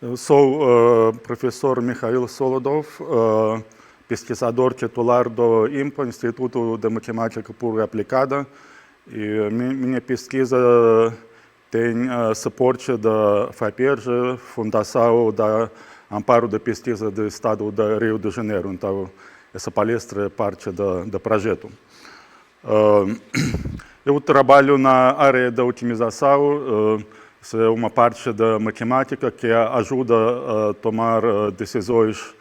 Eu sou professor Mihail Solodov, pesquisador titular do IMPA, Instituto de Matemática Pura Aplicada, e minha pesquisa tem suporte da FAPERJ, Fundação da Amparo da Pesquisa do Estado do Rio de Janeiro. Então, essa palestra é parte do projeto. Eu trabalho na área da otimização. Isso é uma parte da matemática que ajuda a tomar decisões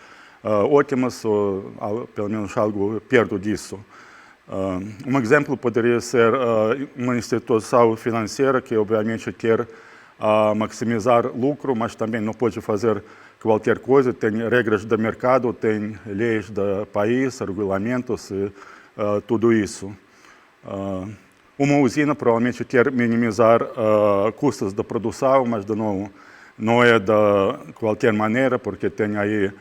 ótimas, ou pelo menos algo perto disso. Um exemplo poderia ser uma instituição financeira que obviamente quer maximizar lucro, mas também não pode fazer qualquer coisa. Tem regras do mercado, tem leis do país, regulamentos e tudo isso. Uma usina provavelmente quer minimizar custos da produção, mas de novo, não é de qualquer maneira, porque tem aí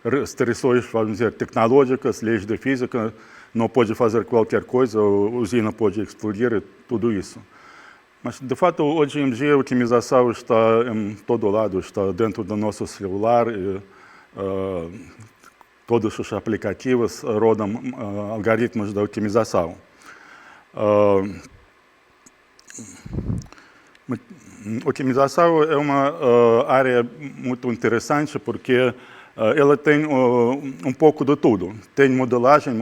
restrições, vamos dizer, tecnológicas, leis de física, não pode fazer qualquer coisa, a usina pode explodir e tudo isso. Mas, de fato, hoje em dia a otimização está em todo lado, está dentro do nosso celular, e todos os aplicativos rodam algoritmos de otimização. Otimização é uma área muito interessante porque ela tem um pouco de tudo. Tem modelagem,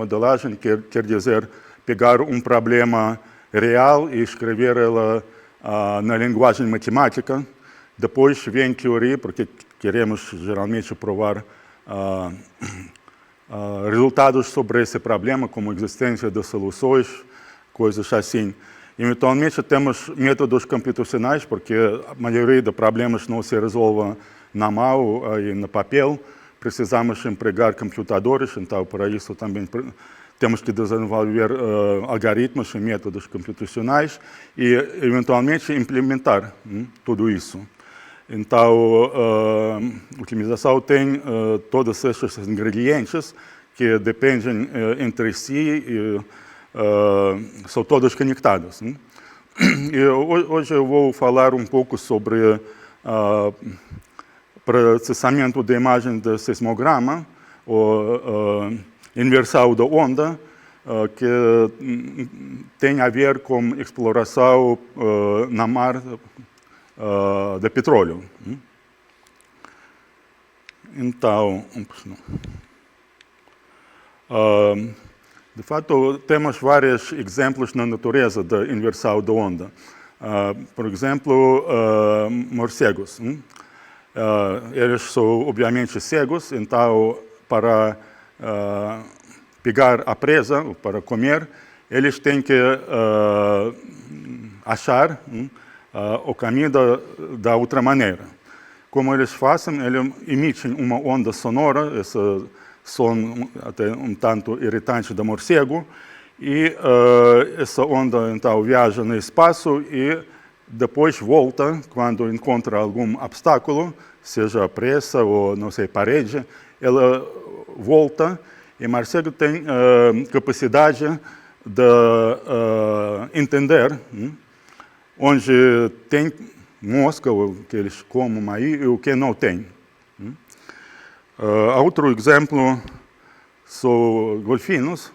quer dizer pegar um problema real e escrever ela na linguagem matemática. Depois vem teoria, porque queremos geralmente provar resultados sobre esse problema, como existência de soluções, coisas assim. Eventualmente temos métodos computacionais, porque a maioria dos problemas não se resolve na mão e no papel. Precisamos empregar computadores, então para isso também temos que desenvolver algoritmos e métodos computacionais e eventualmente implementar tudo isso. Então, a otimização tem todos esses ingredientes que dependem entre si e são todos conectados. E hoje eu vou falar um pouco sobre processamento de imagem de seismograma, ou inversão da onda, que tem a ver com exploração na mar de petróleo. Então, de fato, temos vários exemplos na natureza da inversão da onda. Por exemplo, morcegos. Eles são obviamente cegos, então para pegar a presa, para comer, eles têm que achar o caminho da outra maneira. Como eles fazem? Eles emitem uma onda sonora, esse som até um tanto irritante do morcego, e essa onda então viaja no espaço e depois volta quando encontra algum obstáculo, seja a presa ou, não sei, parede, ela volta e o morcego tem capacidade de entender onde tem mosca, o que eles comem aí, e o que não tem. Outro exemplo são golfinhos.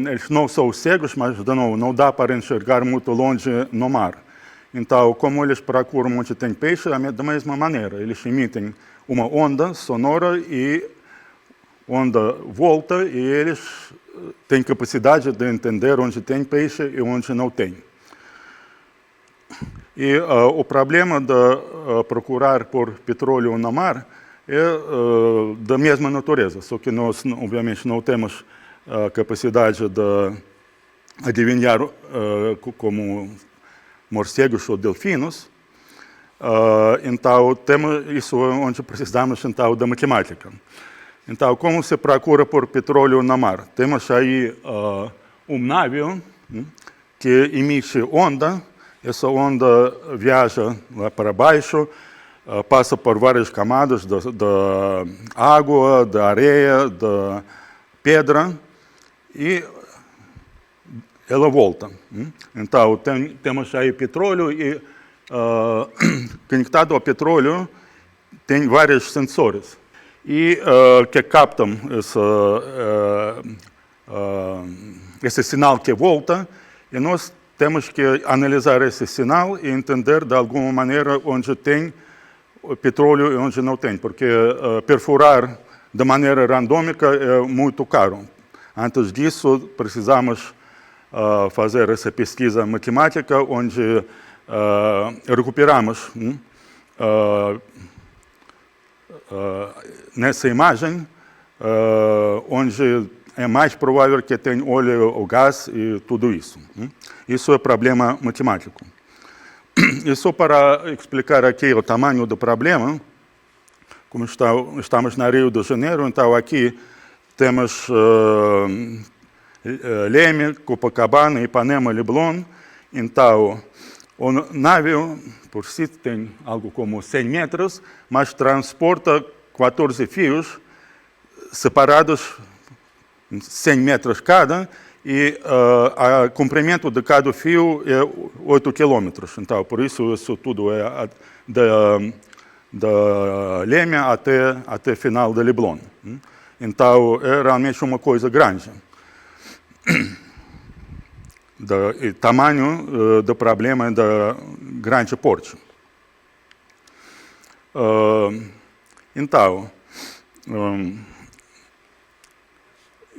Eles não são cegos, mas não dá para enxergar muito longe no mar. Então, como eles procuram onde tem peixe, da mesma maneira, eles emitem uma onda sonora e onda volta e eles têm capacidade de entender onde tem peixe e onde não tem. E o problema de procurar por petróleo no mar é da mesma natureza, só que nós, obviamente, não temos a capacidade de adivinhar como morcegos ou delfinos. Então, temos isso onde precisamos então da matemática. Então, como se procura por petróleo no mar? Temos aí um navio que emite onda. Essa onda viaja lá para baixo, passa por várias camadas da água, da areia, da pedra e ela volta. Então, temos aí petróleo e conectado ao petróleo, tem vários sensores e que captam esse sinal que volta, e nós temos que analisar esse sinal e entender de alguma maneira onde tem petróleo e onde não tem, porque perfurar de maneira randômica é muito caro. Antes disso, precisamos fazer essa pesquisa matemática, onde recuperamos nessa imagem, onde é mais provável que tenha óleo ou gás e tudo isso. Isso é problema matemático. E só para explicar aqui o tamanho do problema, como estamos na Rio de Janeiro, então aqui temos Leme, Copacabana, Ipanema, Leblon. Então, o navio por si tem algo como 100 metros, mas transporta 14 fios separados 100 metros cada, e o comprimento de cada fio é 8 quilômetros. Então, por isso tudo é da Leme até final de Leblon. Então, é realmente uma coisa grande. O tamanho do problema é de grande porte. Então,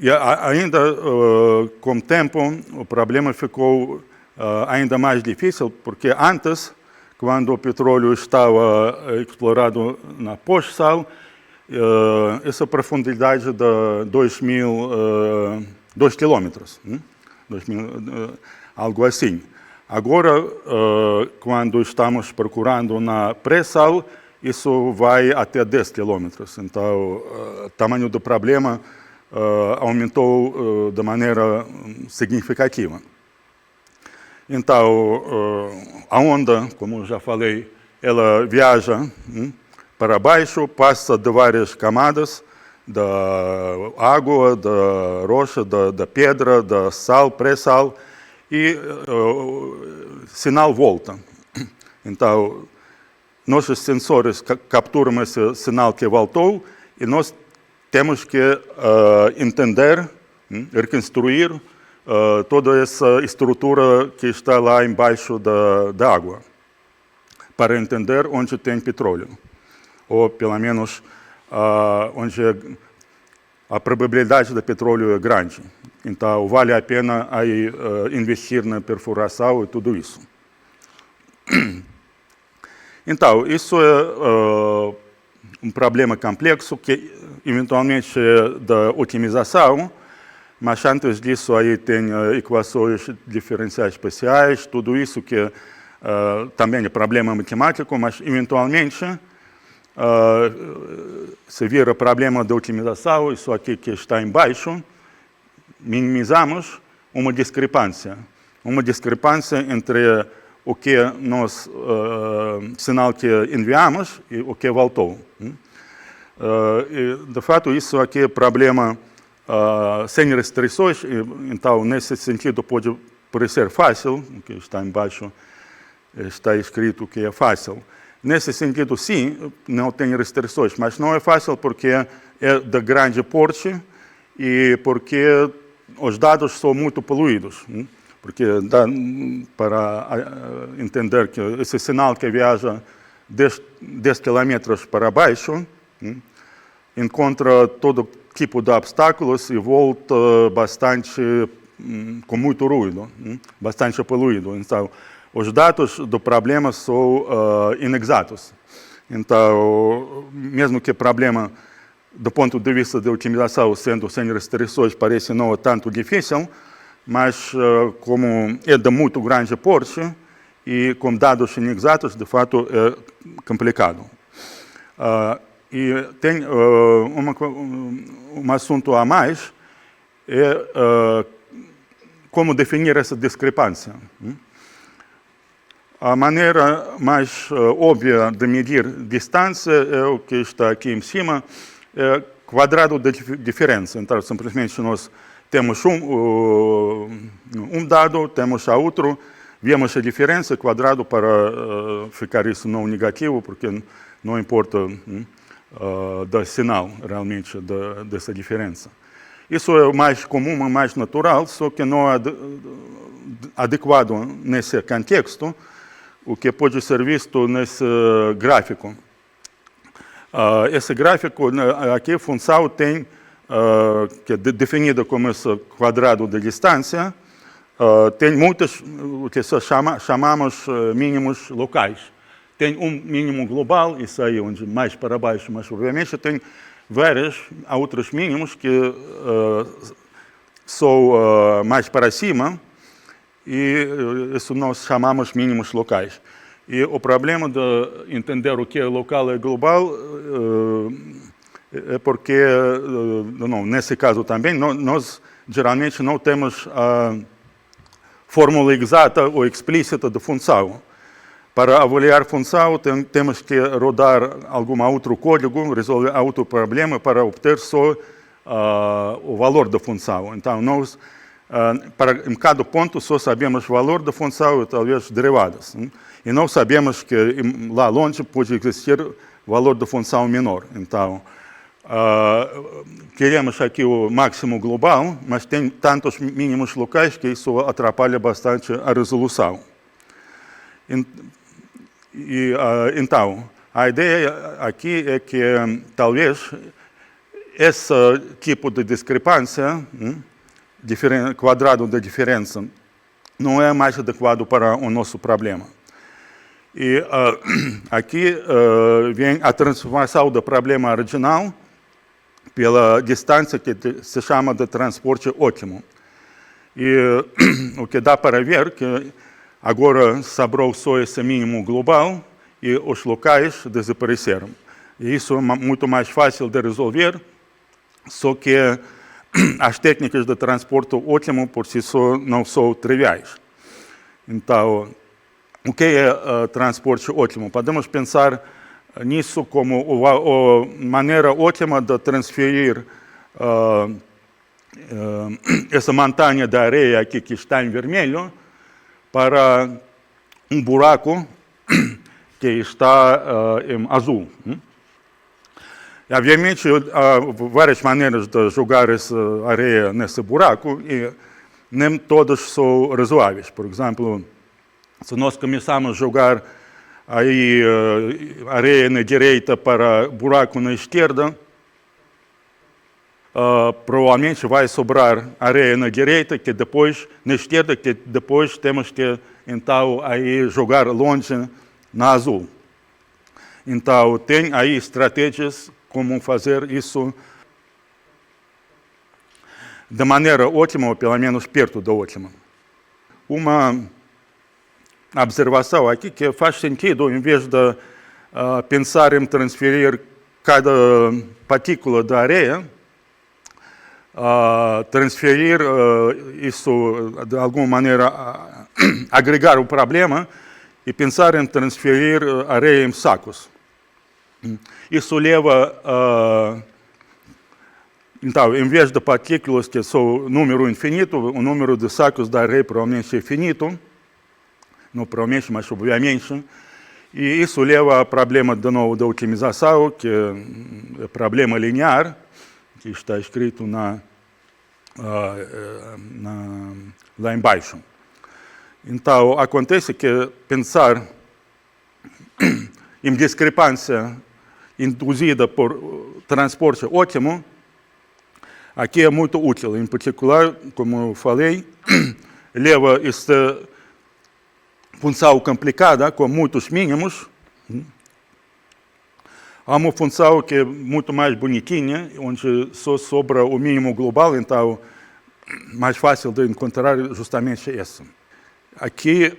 e ainda com o tempo, o problema ficou ainda mais difícil, porque antes, quando o petróleo estava explorado na pós-sal, essa profundidade de 2 quilômetros, algo assim. Agora, quando estamos procurando na pré-sal, isso vai até 10 quilômetros. Então, o tamanho do problema aumentou de maneira significativa. Então, a onda, como já falei, ela viaja para baixo, passa de várias camadas, da água, da rocha, da pedra, da sal, pré-sal, e o sinal volta. Então, nossos sensores capturam esse sinal que voltou, e nós temos que entender, reconstruir toda essa estrutura que está lá embaixo da água, para entender onde tem petróleo, ou pelo menos onde a probabilidade de petróleo é grande. Então, vale a pena aí, investir na perfuração e tudo isso. Então, isso é um problema complexo que eventualmente é da otimização, mas antes disso aí tem equações diferenciais especiais, tudo isso que também é problema matemático, mas eventualmente se vira problema de otimização, isso aqui que está embaixo, minimizamos uma discrepância entre o que nós, sinal que enviamos e o que voltou. E, de fato, isso aqui é problema sem restrições, então, nesse sentido, pode parecer fácil, o que está embaixo está escrito que é fácil. Nesse sentido, sim, não tem restrições, mas não é fácil porque é de grande porte e porque os dados são muito poluídos. Porque dá para entender que esse sinal que viaja 10 quilômetros para baixo encontra todo tipo de obstáculos e volta bastante, com muito ruído, bastante poluído. Então, os dados do problema são inexatos. Então, mesmo que o problema, do ponto de vista de otimização, sendo sem restrições, parece não tanto difícil, mas como é de muito grande porte e com dados inexatos, de fato, é complicado. E tem um assunto a mais, é como definir essa discrepância. A maneira mais óbvia de medir distância é o que está aqui em cima, é quadrado de diferença. Então, simplesmente nós temos um dado, temos outro, vemos a diferença, quadrado para ficar isso não negativo, porque não importa do sinal, realmente, dessa diferença. Isso é o mais comum, mais natural, só que não é adequado nesse contexto, o que pode ser visto nesse gráfico. Esse gráfico aqui, função tem, que é definido como esse quadrado de distância, tem muitos, o que chamamos mínimos locais. Tem um mínimo global, isso aí onde mais para baixo, mas obviamente tem vários outros mínimos que são mais para cima, e isso nós chamamos mínimos locais. E o problema de entender o que é local e global é porque, não, nesse caso também, nós geralmente não temos a fórmula exata ou explícita de função. Para avaliar função, temos que rodar algum outro código, resolver outro problema para obter só o valor da função. Então, nós, em cada ponto, só sabemos o valor da função e talvez derivadas. E não sabemos que lá longe pode existir valor da função menor. Então, queremos aqui o máximo global, mas tem tantos mínimos locais que isso atrapalha bastante a resolução. Então, a ideia aqui é que talvez esse tipo de discrepância, quadrado de diferença, não é mais adequado para o nosso problema. E aqui vem a transformação do problema original pela distância que se chama de transporte ótimo. E o que dá para ver que agora sobrou só esse mínimo global e os locais desapareceram. E isso é muito mais fácil de resolver, só que as técnicas de transporte ótimo por si só não são triviais. Então, o que é transporte ótimo? Podemos pensar nisso como a maneira ótima de transferir essa montanha de areia aqui que está em vermelho para um buraco que está em azul. E, obviamente, há várias maneiras de jogar essa areia nesse buraco e nem todas são razoáveis. Por exemplo, se nós começarmos a jogar aí areia na direita para buraco na esquerda, provavelmente vai sobrar areia na direita, que depois, na esquerda, que depois temos que, então, aí jogar longe na azul. Então, tem aí estratégias como fazer isso de maneira ótima, ou pelo menos perto da ótima. Uma observação aqui que faz sentido, em vez de pensar em transferir cada partícula da areia, transferir isso de alguma maneira, agregar o problema e pensar em transferir areia em sacos. Isso leva então, em vez de partículas que são número infinito, o número de sacos da areia provavelmente é finito, não provavelmente, mas obviamente, e isso leva a problema de novo da otimização, que é problema linear, que está escrito lá embaixo. Então, acontece que pensar em discrepância induzida por transporte ótimo, aqui é muito útil. Em particular, como eu falei, leva esta função complicada com muitos mínimos a uma função que é muito mais bonitinha, onde só sobra o mínimo global, então mais fácil de encontrar justamente esse. Aqui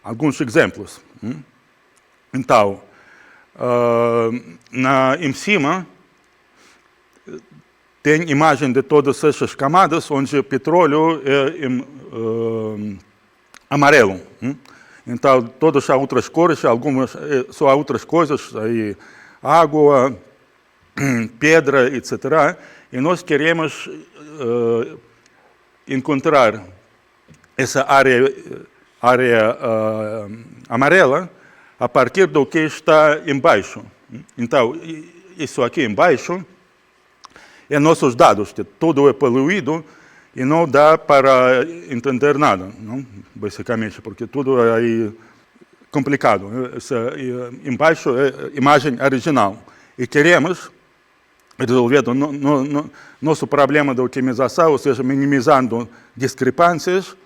alguns exemplos. Então, em cima tem imagem de todas essas camadas, onde o petróleo é amarelo. Então, todas as outras cores, algumas só há outras coisas, aí, água, pedra, etc. E nós queremos encontrar essa área área amarela a partir do que está embaixo. Então, isso aqui embaixo é nossos dados, que tudo é poluído e não dá para entender nada, não? Basicamente, porque tudo é aí complicado. Embaixo é a imagem original. E queremos resolver nosso problema de otimização, ou seja, minimizando discrepâncias,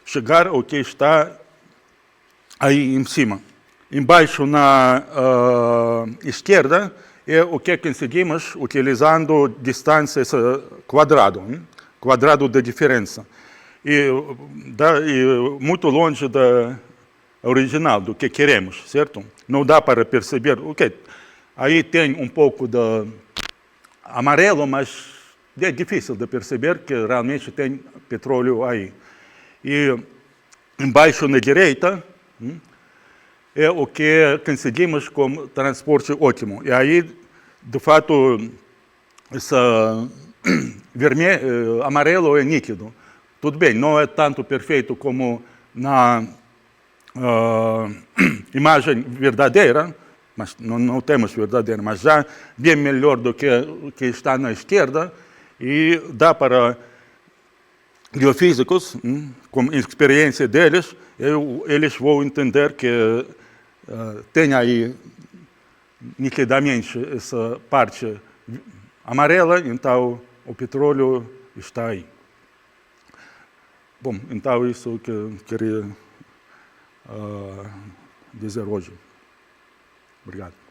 chegar ao que está aí em cima. Embaixo, na esquerda, é o que conseguimos utilizando distâncias quadrado de diferença. E muito longe da original, do que queremos, certo? Não dá para perceber. Aí tem um pouco de amarelo, mas é difícil de perceber que realmente tem petróleo aí. E embaixo na direita é o que conseguimos com transporte ótimo. E aí, de fato, esse amarelo é nítido. Tudo bem, não é tanto perfeito como na imagem verdadeira, mas não temos verdadeira, mas já bem melhor do que o que está na esquerda, e dá para geofísicos, com a experiência deles, eles vão entender que tem aí nitidamente essa parte amarela, então o petróleo está aí. Bom, então isso que eu queria dizer hoje. Obrigado.